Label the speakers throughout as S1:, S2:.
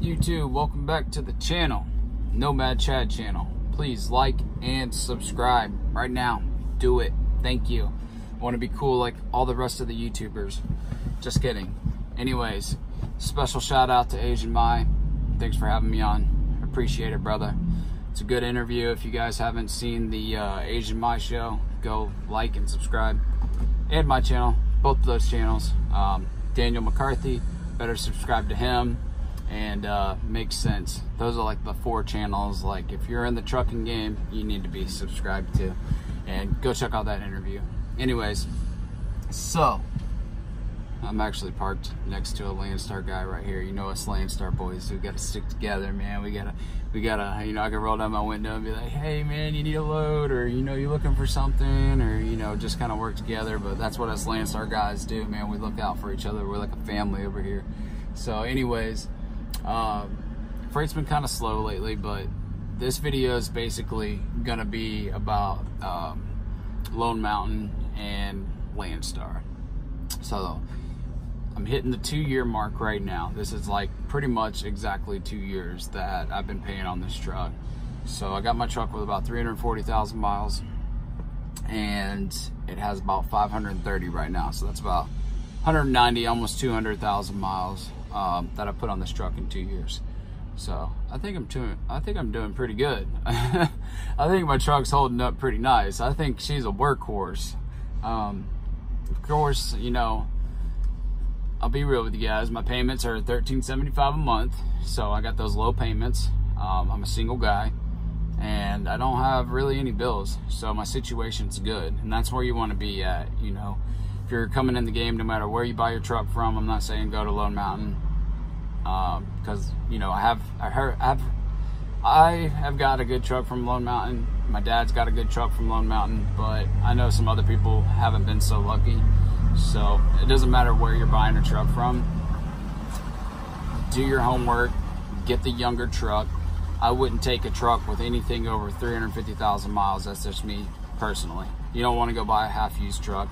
S1: YouTube, welcome back to the channel, Nomad Chad channel. Please like and subscribe right now. Do it. Thank you. I want to be cool like all the rest of the YouTubers. Just kidding. Anyways, special shout out to Asian Mai. Thanks for having me on. Appreciate it, brother. It's a good interview. If you guys haven't seen the Asian Mai Show, go like and subscribe. And my channel, both of those channels. Daniel McCarthy, better subscribe to him. And makes sense. Those are like the 4 channels. Like if you're in the trucking game, you need to be subscribed to. And go check out that interview. Anyways, so I'm actually parked next to a Landstar guy right here. You know us Landstar boys, we gotta stick together, man. We gotta, you know, I can roll down my window and be like, hey man, you need a load, or you know, you looking for something, or you know, just kind of work together. But that's what us Landstar guys do, man. We look out for each other. We're like a family over here. So anyways, freight's been kind of slow lately, but this video is basically gonna be about Lone Mountain and Landstar. So I'm hitting the 2-year mark right now. This is like pretty much exactly 2 years that I've been paying on this truck. So I got my truck with about 340,000 miles, and it has about 530 right now. So that's about 190, almost 200,000 miles that I put on this truck in 2 years. So I think I'm doing pretty good. I think my truck's holding up pretty nice. I think she's a workhorse. Of course, you know, I'll be real with you guys. My payments are $13.75 a month, so I got those low payments. I'm a single guy, and I don't have really any bills, so my situation's good, and that's where you want to be at. You know, if you're coming in the game, no matter where you buy your truck from, I'm not saying go to Lone Mountain, because you know I have got a good truck from Lone Mountain. My dad's got a good truck from Lone Mountain, but I know some other people haven't been so lucky. So it doesn't matter where you're buying a truck from. Do your homework, get the younger truck. I wouldn't take a truck with anything over 350,000 miles. That's just me personally. You don't want to go buy a half-used truck,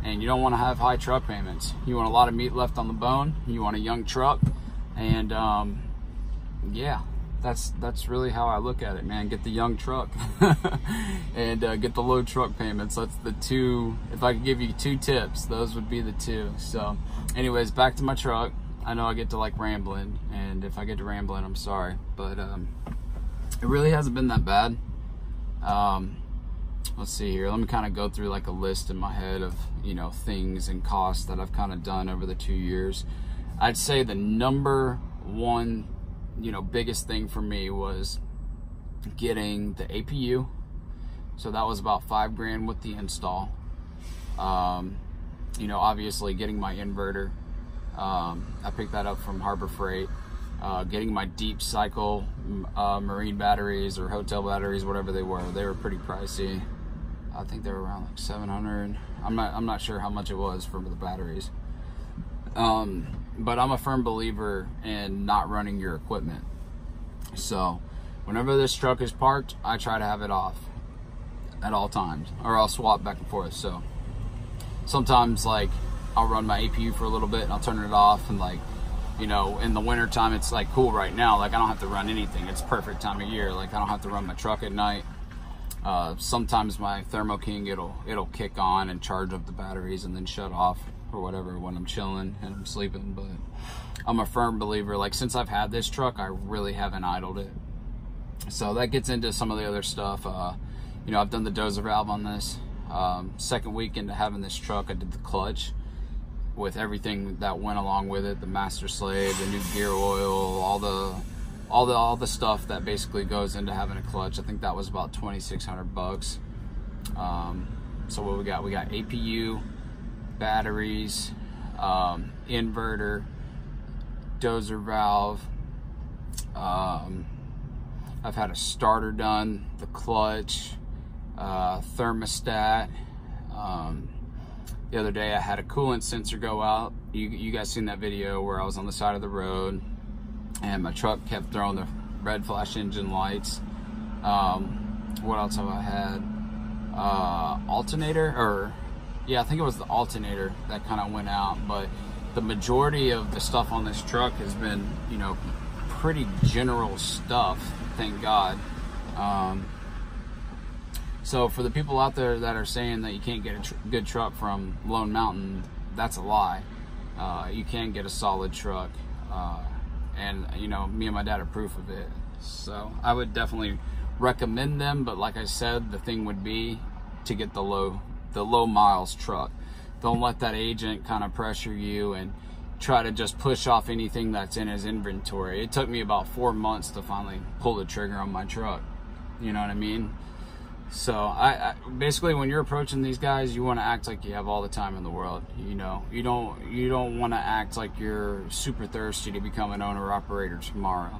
S1: and you don't want to have high truck payments. You want a lot of meat left on the bone. You want a young truck, and yeah, that's really how I look at it, man. Get the young truck and get the low truck payments. That's the 2. If I could give you 2 tips, those would be the 2. So anyways, back to my truck. I know I get to like rambling, and if I get to rambling, I'm sorry, but it really hasn't been that bad. Let's see here. Let me kind of go through like a list in my head of, you know, things and costs that I've kind of done over the 2 years. I'd say the number 1, you know, biggest thing for me was getting the APU. So that was about $5 grand with the install. You know, obviously getting my inverter. I picked that up from Harbor Freight. Getting my deep cycle marine batteries or hotel batteries, whatever they were pretty pricey. I think they were around like 700. I'm not sure how much it was for the batteries. But I'm a firm believer in not running your equipment. So whenever this truck is parked, I try to have it off at all times, or I'll swap back and forth. So sometimes like I'll run my APU for a little bit and I'll turn it off, and like, you know, in the winter time it's like cool right now. Like I don't have to run anything. It's perfect time of year. Like I don't have to run my truck at night. Sometimes my Thermo King, it'll kick on and charge up the batteries and then shut off or whatever when I'm chilling and I'm sleeping. But I'm a firm believer, like since I've had this truck, I really haven't idled it. So that gets into some of the other stuff. You know, I've done the dozer valve on this. Second week into having this truck, I did the clutch with everything that went along with it, the master slave, the new gear oil, all the stuff that basically goes into having a clutch. I think that was about 2,600 bucks. So what we got APU, batteries, inverter, dozer valve. I've had a starter done, the clutch, thermostat. The other day I had a coolant sensor go out. You guys seen that video where I was on the side of the road and my truck kept throwing the red flash engine lights. What else have I had? alternator, or yeah, I think it was the alternator that kind of went out. But the majority of the stuff on this truck has been, you know, pretty general stuff, thank God. So for the people out there that are saying that you can't get a good truck from Lone Mountain, that's a lie. You can get a solid truck, and you know, me and my dad are proof of it. So I would definitely recommend them, but like I said, the thing would be to get the low miles truck. Don't let that agent kind of pressure you and try to just push off anything that's in his inventory. It took me about 4 months to finally pull the trigger on my truck. You know what I mean? So I basically, when you're approaching these guys, you want to act like you have all the time in the world. You know, you don't want to act like you're super thirsty to become an owner operator tomorrow.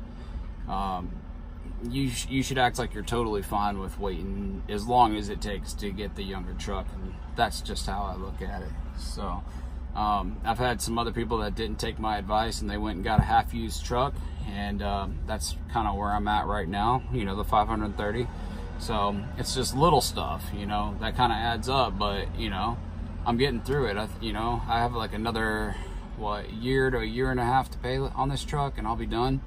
S1: You should act like you're totally fine with waiting as long as it takes to get the younger truck, and that's just how I look at it. So I've had some other people that didn't take my advice and they went and got a half-used truck, and that's kind of where I'm at right now. You know, the 530. So it's just little stuff, you know, that kind of adds up, but you know, I'm getting through it. You know, I have like another year to a year and a half to pay on this truck, and I'll be done.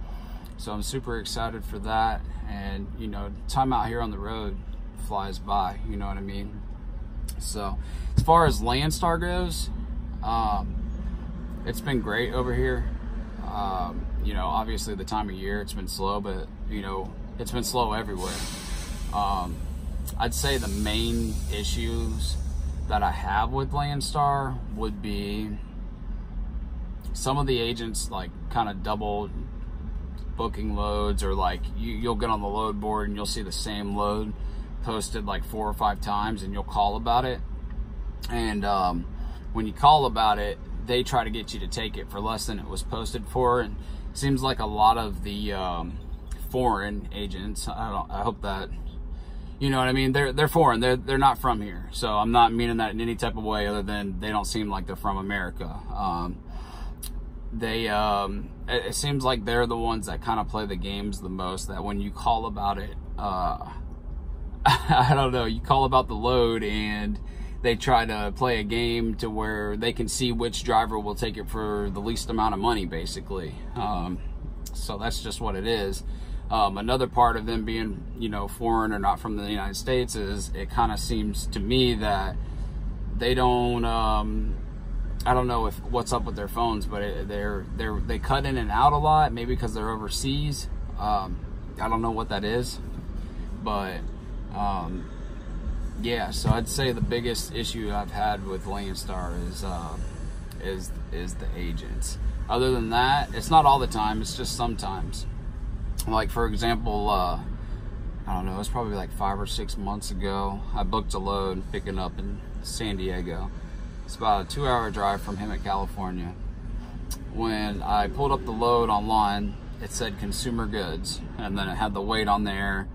S1: So I'm super excited for that. And you know, time out here on the road flies by, you know what I mean? So as far as Landstar goes, it's been great over here. You know, obviously the time of year it's been slow, but you know, it's been slow everywhere. I'd say the main issues that I have with Landstar would be some of the agents like kind of double booking loads, or like you'll get on the load board and you'll see the same load posted like 4 or 5 times, and you'll call about it, and when you call about it, they try to get you to take it for less than it was posted for. And it seems like a lot of the foreign agents, I hope that, you know what I mean, they're foreign, they're not from here. So I'm not meaning that in any type of way other than they don't seem like they're from America. It seems like they're the ones that kind of play the games the most, that when you call about it, I don't know, you call about the load and they try to play a game to where they can see which driver will take it for the least amount of money, basically. So that's just what it is. Another part of them being, you know, foreign or not from the United States is it kind of seems to me that they don't, I don't know what's up with their phones, but they cut in and out a lot, maybe because they're overseas. I don't know what that is, but yeah, so I'd say the biggest issue I've had with Landstar is the agents. Other than that, it's not all the time, it's just sometimes. Like for example, I don't know, it's probably like 5 or 6 months ago, I booked a load picking up in San Diego. It's about a 2-hour drive from Hemet, California. When I pulled up the load online, it said consumer goods, and then it had the weight on there,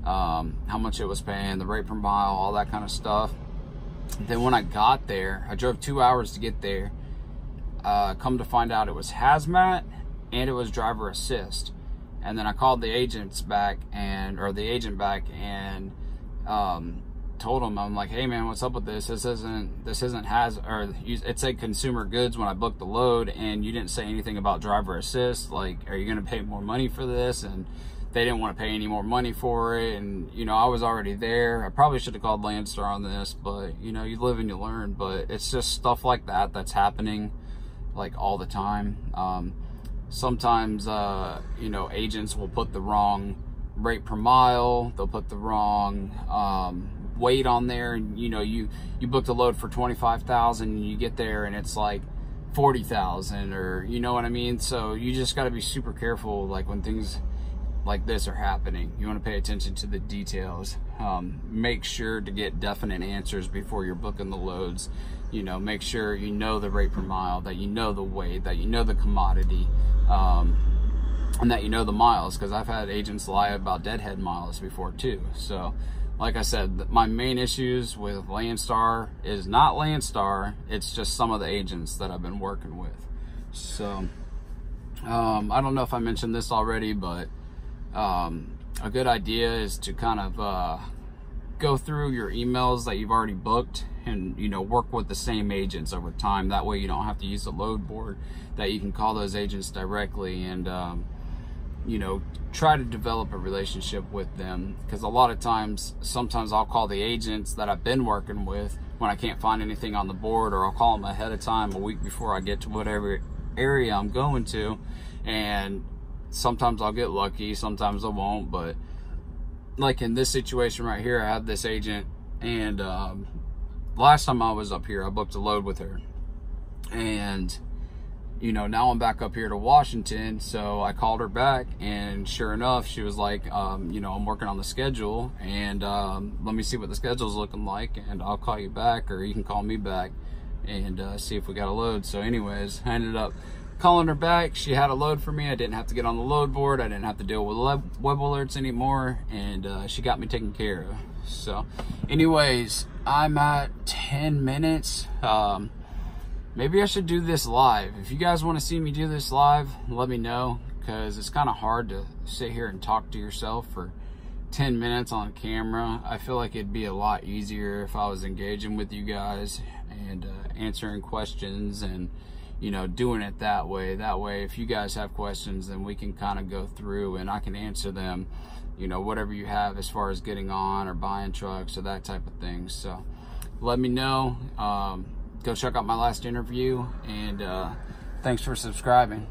S1: how much it was paying, the rate per mile, all that kind of stuff. Then when I got there, I drove 2 hours to get there. Come to find out it was hazmat and it was driver assist. And then I called the agent back and told him, I'm like, hey man, what's up with this? This isn't it said consumer goods when I booked the load, and you didn't say anything about driver assist. Like, are you gonna pay more money for this? And they didn't want to pay any more money for it. And you know, I was already there. I probably should have called Landstar on this, but you know, you live and you learn. But it's just stuff like that that's happening like all the time. Sometimes you know, agents will put the wrong rate per mile, they'll put the wrong weight on there, and you know, you booked a load for 25,000 and you get there and it's like 40,000, or you know what I mean. So you just got to be super careful, like when things like this are happening. You want to pay attention to the details. Make sure to get definite answers before you're booking the loads. You know, make sure you know the rate per mile, that you know the weight, that you know the commodity, and that you know the miles, because I've had agents lie about deadhead miles before too. So like I said, my main issues with Landstar is not Landstar, it's just some of the agents that I've been working with. So I don't know if I mentioned this already, but a good idea is to kind of go through your emails that you've already booked and, you know, work with the same agents over time. That way you don't have to use the load board, that you can call those agents directly and, you know, try to develop a relationship with them. Because a lot of times, sometimes I'll call the agents that I've been working with when I can't find anything on the board, or I'll call them ahead of time, a week before I get to whatever area I'm going to, and sometimes I'll get lucky, sometimes I won't. But like in this situation right here, I have this agent, and last time I was up here, I booked a load with her, and you know, now I'm back up here to Washington, so I called her back, and sure enough, she was like, you know, I'm working on the schedule, and let me see what the schedule's looking like, and I'll call you back, or you can call me back, and see if we got a load. So anyways, I ended up calling her back. She had a load for me. I didn't have to get on the load board. I didn't have to deal with web alerts anymore, and she got me taken care of. So anyways, I'm at 10 minutes. Maybe I should do this live. If you guys want to see me do this live, let me know, because it's kind of hard to sit here and talk to yourself for 10 minutes on camera. I feel like it'd be a lot easier if I was engaging with you guys and answering questions and, you know, doing it that way. That way, if you guys have questions, then we can kind of go through and I can answer them, you know, whatever you have as far as getting on or buying trucks or that type of thing. So let me know. Go check out my last interview, and thanks for subscribing.